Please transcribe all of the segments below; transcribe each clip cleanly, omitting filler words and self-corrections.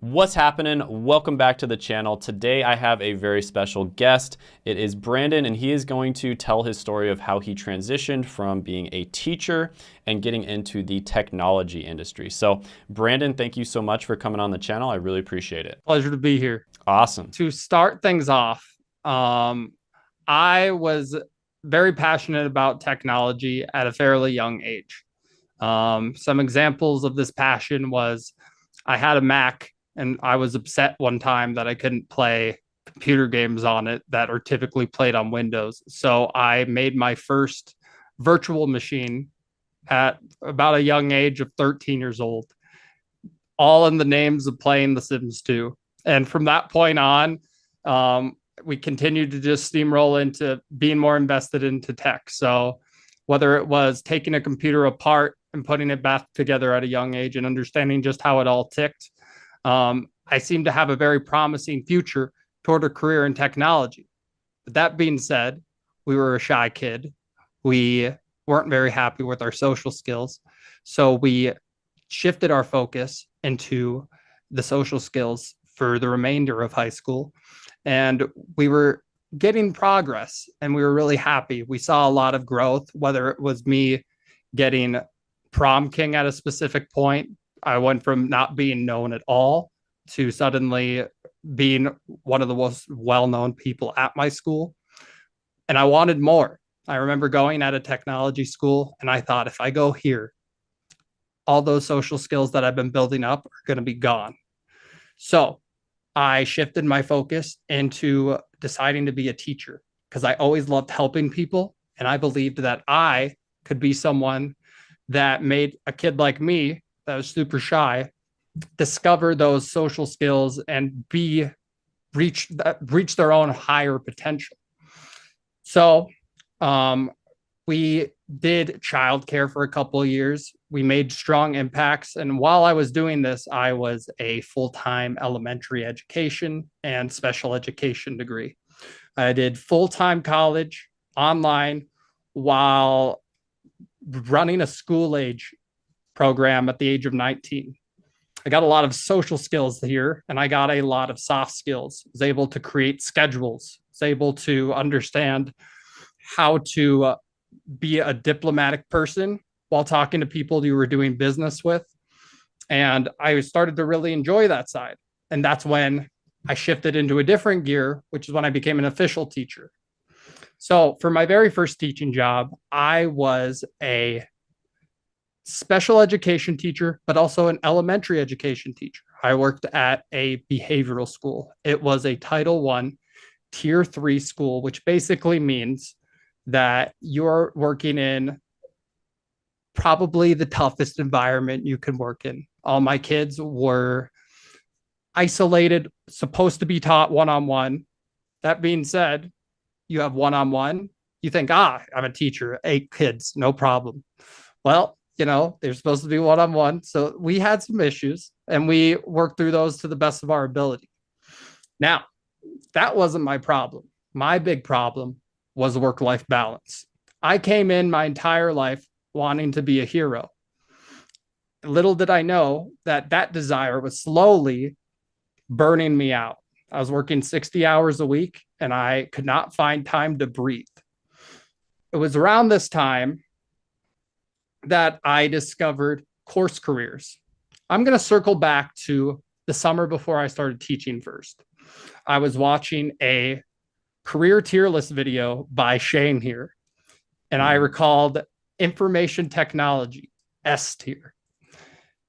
What's happening? Welcome back to the channel. Today I have a very special guest. It is Brandon, and he is going to tell his story of how he transitioned from being a teacher and getting into the technology industry. So Brandon, thank you so much for coming on the channel. I really appreciate it. Pleasure to be here. Awesome. To start things off, I was very passionate about technology at a fairly young age. Some examples of this passion was I had a Mac and I was upset one time that I couldn't play computer games on it that are typically played on Windows. So I made my first virtual machine at about a young age of 13 years old, all in the names of playing The Sims 2. And from that point on, we continued to just steamroll into being more invested into tech. So whether it was taking a computer apart and putting it back together at a young age and understanding just how it all ticked, I seem to have a very promising future toward a career in technology. But that being said, we were a shy kid. We weren't very happy with our social skills. So we shifted our focus into the social skills for the remainder of high school. And we were getting progress and we were really happy. We saw a lot of growth, whether it was me getting prom king at a specific point. I went from not being known at all to suddenly being one of the most well-known people at my school. And I wanted more. I remember going at a technology school and I thought, if I go here, all those social skills that I've been building up are going to be gone. So I shifted my focus into deciding to be a teacher because I always loved helping people. And I believed that I could be someone that made a kid like me that was super shy discover those social skills and reach their own higher potential. So we did childcare for a couple of years. We made strong impacts. And while I was doing this, I was a full-time elementary education and special education degree. I did full-time college online while running a school age program at the age of 19. I got a lot of social skills here and I got a lot of soft skills. I was able to create schedules, I was able to understand how to be a diplomatic person while talking to people you were doing business with. And I started to really enjoy that side. And that's when I shifted into a different gear, which is when I became an official teacher. So for my very first teaching job, I was a special education teacher, but also an elementary education teacher. I worked at a behavioral school. It was a Title I, Tier 3 school, which basically means that you're working in probably the toughest environment you can work in. All my kids were isolated, supposed to be taught one-on-one. That being said, you have one-on-one, you think, I'm a teacher, 8 kids, no problem. Well, they're supposed to be one-on-one. So we had some issues and we worked through those to the best of our ability. Now, that wasn't my problem. My big problem was work-life balance. I came in my entire life wanting to be a hero. Little did I know that that desire was slowly burning me out. I was working 60 hours a week and I could not find time to breathe. It was around this time that I discovered course careers. I'm going to circle back to the summer before I started teaching first. I was watching a career tier list video by Shane here, and I recalled information technology, S tier.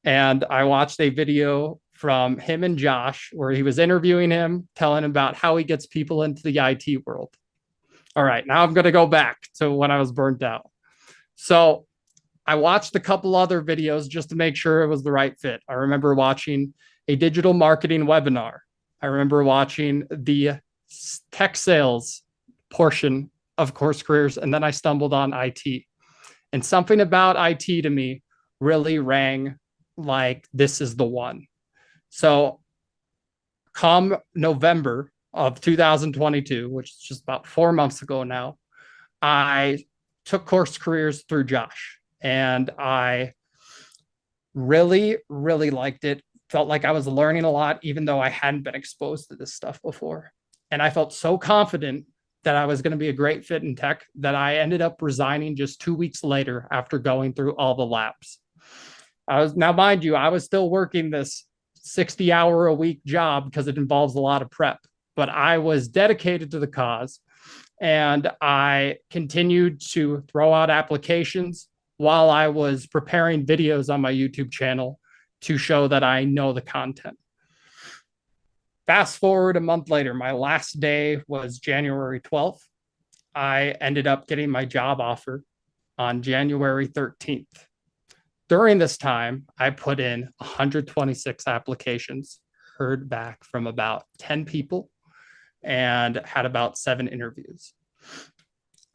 And I watched a video from him and Josh where he was interviewing him, telling him about how he gets people into the IT world. All right, now I'm going to go back to when I was burnt out. So I watched a couple other videos just to make sure it was the right fit. I remember watching a digital marketing webinar. I remember watching the tech sales portion of course careers, and then I stumbled on IT. And something about IT to me really rang like this is the one. So come November of 2022, which is just about 4 months ago now, I took course careers through Josh and I really, really liked it. felt like I was learning a lot, even though I hadn't been exposed to this stuff before. And I felt so confident that I was going to be a great fit in tech that I ended up resigning just 2 weeks later after going through all the labs. Now, mind you, I was still working this 60-hour-a-week job because it involves a lot of prep, but I was dedicated to the cause. And I continued to throw out applications while I was preparing videos on my YouTube channel to show that I know the content. Fast forward a month later, my last day was January 12th. I ended up getting my job offer on January 13th. During this time, I put in 126 applications, heard back from about 10 people, and had about 7 interviews.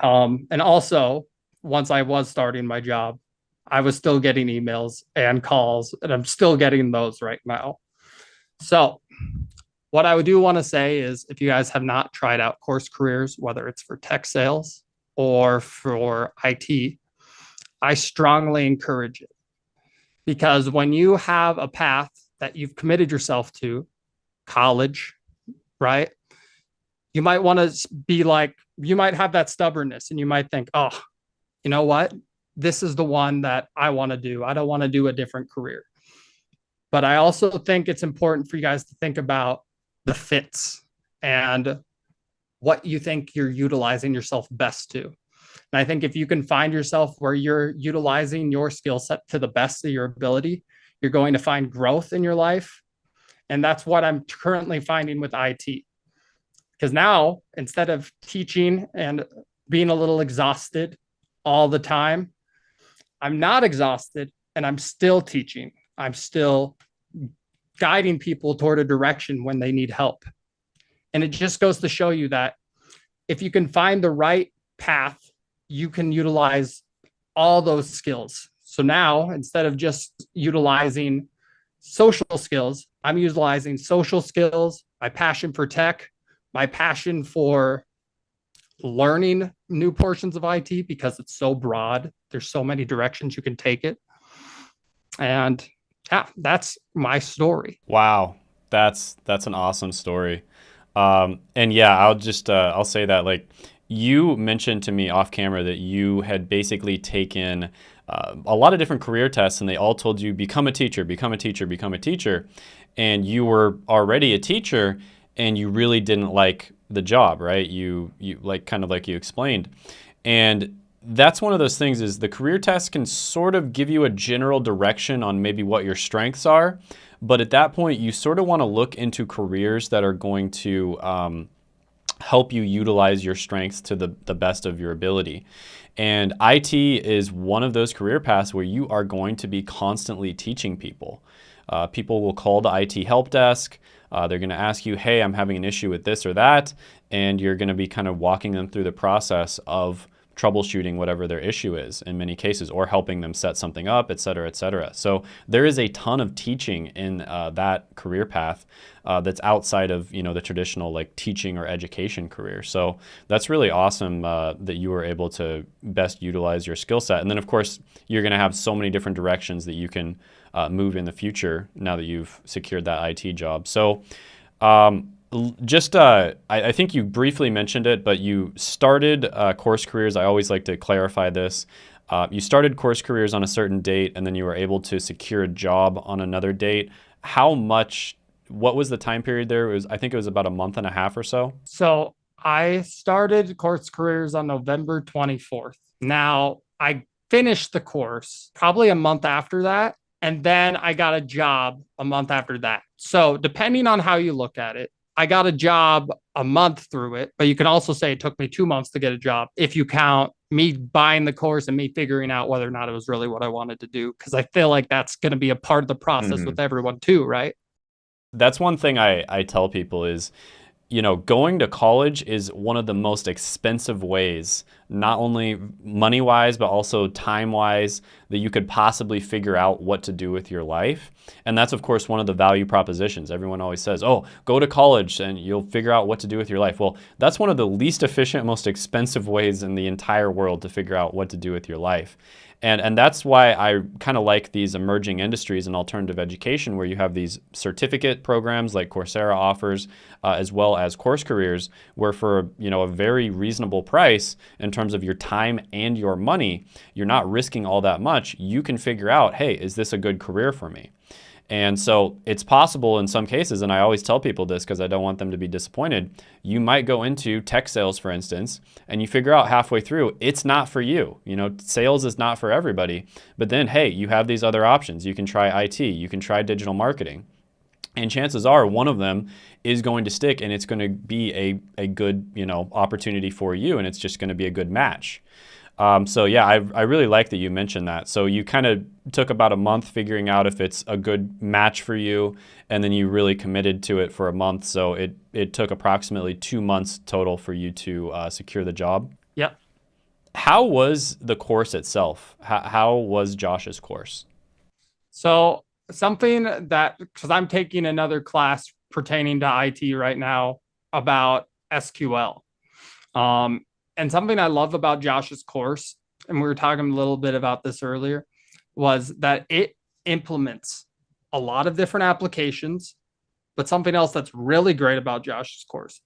And also, once I was starting my job, I was still getting emails and calls, and I'm still getting those right now. So what I do want to say is, if you guys have not tried out course careers, whether it's for tech sales or for IT, I strongly encourage it. Because when you have a path that you've committed yourself to, college, right? You might want to be like, you might have that stubbornness and you might think, oh, you know what? This is the one that I want to do. I don't want to do a different career. But I also think it's important for you guys to think about the fits and what you think you're utilizing yourself best to. And I think if you can find yourself where you're utilizing your skill set to the best of your ability, you're going to find growth in your life. And that's what I'm currently finding with IT. Because now, instead of teaching and being a little exhausted all the time, I'm not exhausted and I'm still teaching. I'm still guiding people toward a direction when they need help. And it just goes to show you that if you can find the right path, you can utilize all those skills. So now, instead of just utilizing social skills, I'm utilizing social skills, my passion for tech, my passion for learning new portions of IT because it's so broad. There's so many directions you can take it. And yeah, that's my story. Wow. That's an awesome story. And yeah, I'll say that, like, you mentioned to me off camera that you had basically taken a lot of different career tests and they all told you, become a teacher, become a teacher, become a teacher. And you were already a teacher and you really didn't like the job, right? You like, kind of like you explained. And that's one of those things, is the career test can sort of give you a general direction on maybe what your strengths are. But at that point, you sort of want to look into careers that are going to help you utilize your strengths to the best of your ability. And IT is one of those career paths where you are going to be constantly teaching people. People will call the IT help desk. They're going to ask you, hey, I'm having an issue with this or that. And you're going to be kind of walking them through the process of troubleshooting whatever their issue is in many cases, or helping them set something up, et cetera, et cetera. So there is a ton of teaching in that career path that's outside of, the traditional like teaching or education career. So that's really awesome that you were able to best utilize your skill set. And then of course, you're gonna have so many different directions that you can move in the future now that you've secured that IT job. So I think you briefly mentioned it, but you started course careers. I always like to clarify this. You started course careers on a certain date, and then you were able to secure a job on another date. What was the time period there? I think it was about a month and a half or so. So I started course careers on November 24th. Now, I finished the course probably a month after that, and then I got a job a month after that. So depending on how you look at it, I got a job a month through it, but you can also say it took me 2 months to get a job if you count me buying the course and me figuring out whether or not it was really what I wanted to do. Because I feel like that's going to be a part of the process with everyone too, right? That's one thing I tell people is, going to college is one of the most expensive ways, not only money-wise, but also time-wise, that you could possibly figure out what to do with your life. And that's, of course, one of the value propositions. Everyone always says, oh, go to college and you'll figure out what to do with your life. Well, that's one of the least efficient, most expensive ways in the entire world to figure out what to do with your life. And that's why I kind of like these emerging industries in alternative education, where you have these certificate programs like Coursera offers, as well as course careers, where for a very reasonable price in terms of your time and your money, you're not risking all that much. You can figure out, hey, is this a good career for me? And so it's possible in some cases, and I always tell people this because I don't want them to be disappointed, you might go into tech sales, for instance, and you figure out halfway through, it's not for you. Sales is not for everybody. But then, hey, you have these other options. You can try IT, you can try digital marketing. And chances are one of them is going to stick, and it's going to be a good opportunity for you, and it's just going to be a good match. So yeah, I really like that you mentioned that. So you kind of took about a month figuring out if it's a good match for you, and then you really committed to it for a month. So it took approximately 2 months total for you to secure the job. Yep. How was the course itself? How was Josh's course? So something that, because I'm taking another class pertaining to IT right now about SQL. And something I love about Josh's course, and we were talking a little bit about this earlier, was that it implements a lot of different applications. But something else that's really great about Josh's course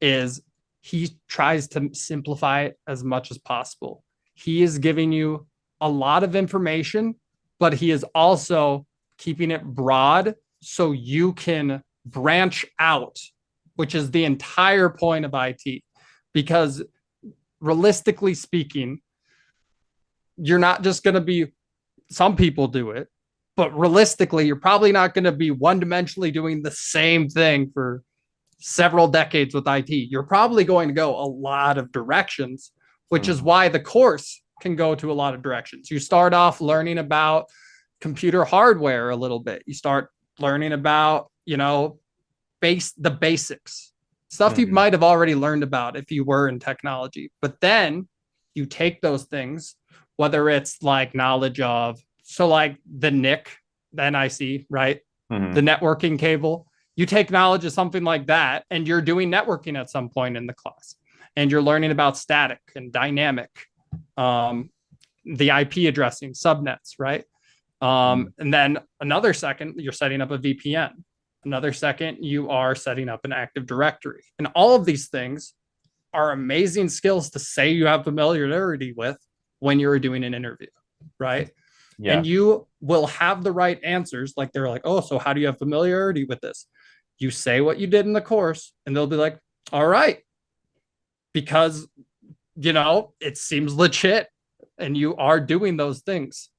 is he tries to simplify it as much as possible. He is giving you a lot of information, but he is also keeping it broad so you can branch out, which is the entire point of IT. Because realistically speaking, you're not just going to be, some people do it, but realistically, you're probably not going to be one-dimensionally doing the same thing for several decades with IT. You're probably going to go a lot of directions, which is why the course can go to a lot of directions. You start off learning about computer hardware a little bit. You start learning about, the basics. Stuff you might have already learned about if you were in technology. But then you take those things, whether it's like knowledge of, so like the NIC, the NIC, right? The networking cable. You take knowledge of something like that, and you're doing networking at some point in the class. And you're learning about static and dynamic, the IP addressing, subnets, right? And then another second, you're setting up a VPN. Another second, you are setting up an Active Directory. And all of these things are amazing skills to say you have familiarity with when you're doing an interview, right? Yeah. And you will have the right answers. Like they're like, oh, so how do you have familiarity with this? You say what you did in the course, and they'll be like, all right, because, it seems legit and you are doing those things.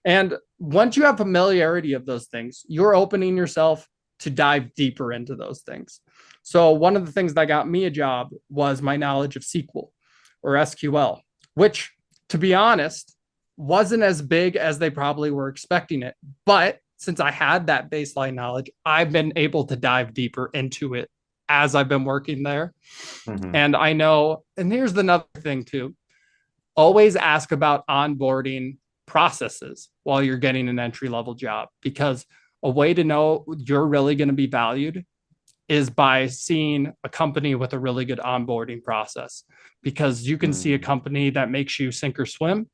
And once you have familiarity of those things, you're opening yourself to dive deeper into those things. So one of the things that got me a job was my knowledge of SQL or SQL, which, to be honest, wasn't as big as they probably were expecting it. But since I had that baseline knowledge, I've been able to dive deeper into it as I've been working there. And I know, and here's another thing too, always ask about onboarding processes while you're getting an entry-level job, because a way to know you're really going to be valued is by seeing a company with a really good onboarding process, because you can see a company that makes you sink or swim,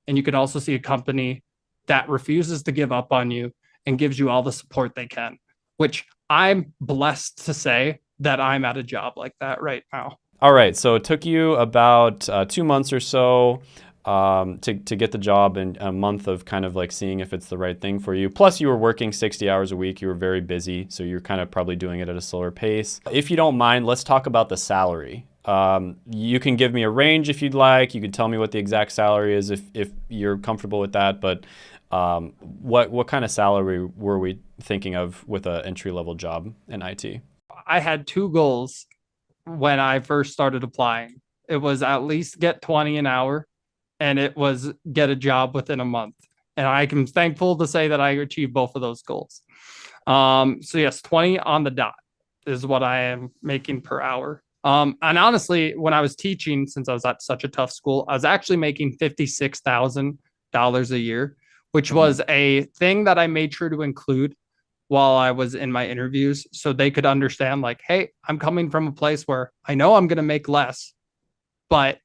and you can also see a company that refuses to give up on you and gives you all the support they can, which I'm blessed to say that I'm at a job like that right now. All right. So it took you about 2 months or so to get the job, and a month of kind of like seeing if it's the right thing for you. Plus you were working 60 hours a week. You were very busy. So you're kind of probably doing it at a slower pace. If you don't mind, let's talk about the salary. You can give me a range if you'd like. You could tell me what the exact salary is if you're comfortable with that. But what kind of salary were we thinking of with an entry-level job in IT? I had two goals when I first started applying. It was at least get 20 an hour, and it was get a job within a month. And I am thankful to say that I achieved both of those goals. So yes, 20 on the dot is what I am making per hour. And honestly, when I was teaching, since I was at such a tough school, I was actually making $56,000 a year, which was a thing that I made sure to include while I was in my interviews, so they could understand like, hey, I'm coming from a place where I know I'm going to make less, but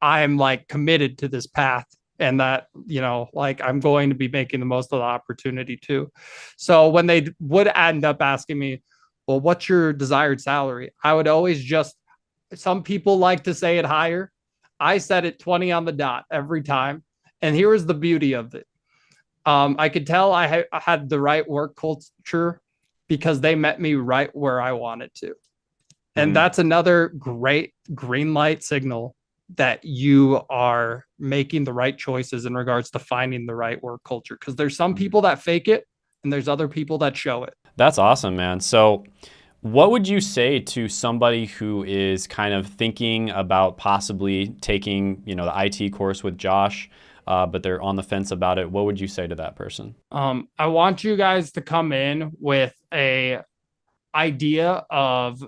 I'm like committed to this path and that, you know, like I'm going to be making the most of the opportunity too. So when they would end up asking me, well, what's your desired salary? I would always just, some people like to say it higher. I set it 20 on the dot every time. And here is the beauty of it. I could tell I had the right work culture because they met me right where I wanted to. And that's another great green light signal that you are making the right choices in regards to finding the right work culture. Because there's some people that fake it and there's other people that show it. That's awesome, man. So what would you say to somebody who is kind of thinking about possibly taking, you know, the IT course with Josh, but they're on the fence about it? What would you say to that person? I want you guys to come in with a idea of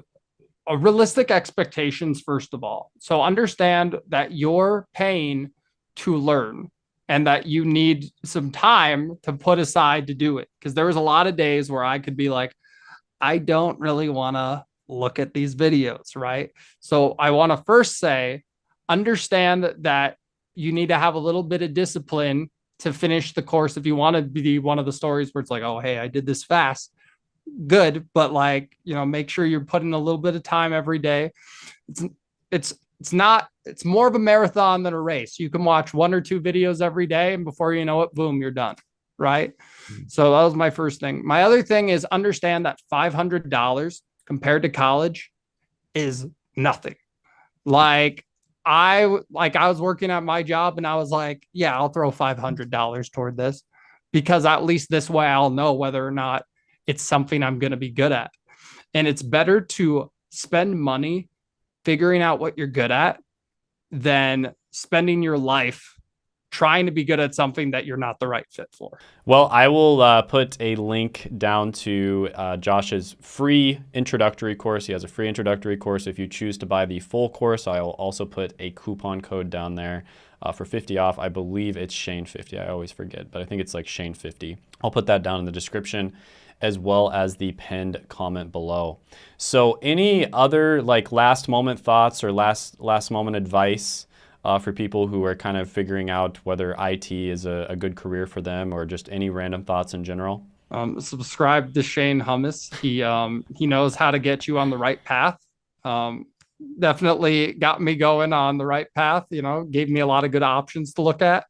a realistic expectations, first of all. So understand that you're paying to learn and that you need some time to put aside to do it. Because there was a lot of days where I could be like, I don't really want to look at these videos, right? So I want to first say, understand that you need to have a little bit of discipline to finish the course. If you want to be one of the stories where it's like, oh, hey, I did this fast, good, but like, you know, make sure you're putting a little bit of time every day. It's more of a marathon than a race. You can watch 1 or 2 videos every day, and before you know it, boom, you're done, right? So that was my first thing. My other thing is understand that $500 compared to college is nothing. Like I was working at my job and I was like, yeah, I'll throw $500 toward this because at least this way I'll know whether or not it's something I'm going to be good at. And it's better to spend money figuring out what you're good at than spending your life trying to be good at something that you're not the right fit for. Well, I will put a link down to Josh's free introductory course. He has a free introductory course. If you choose to buy the full course, I will also put a coupon code down there for 50 off. I believe it's Shane50. I always forget, but I think it's like Shane50. I'll put that down in the description as well as the pinned comment below. So any other like last moment thoughts or last moment advice for people who are kind of figuring out whether IT is a good career for them, or just any random thoughts in general? Subscribe to Shane Hummus. He knows how to get you on the right path. Definitely got me going on the right path, you know, gave me a lot of good options to look at.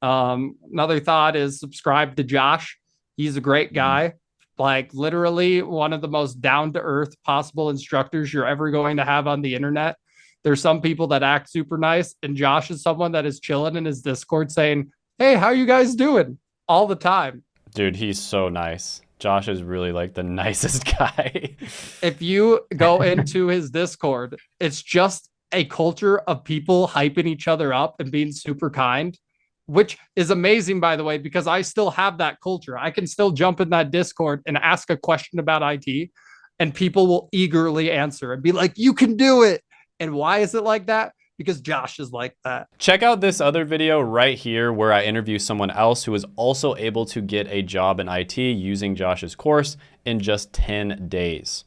Another thought is subscribe to Josh. He's a great guy. Like literally one of the most down-to-earth possible instructors you're ever going to have on the internet. There's some people that act super nice, and Josh is someone that is chilling in his Discord saying, hey, how you guys doing? All the time. Dude, he's so nice. Josh is really like the nicest guy. If you go into his Discord, it's just a culture of people hyping each other up and being super kind, which is amazing, by the way, because I still have that culture. I can still jump in that Discord and ask a question about IT, and people will eagerly answer and be like, you can do it. And why is it like that? Because Josh is like that. Check out this other video right here where I interview someone else who was also able to get a job in IT using Josh's course in just 10 days.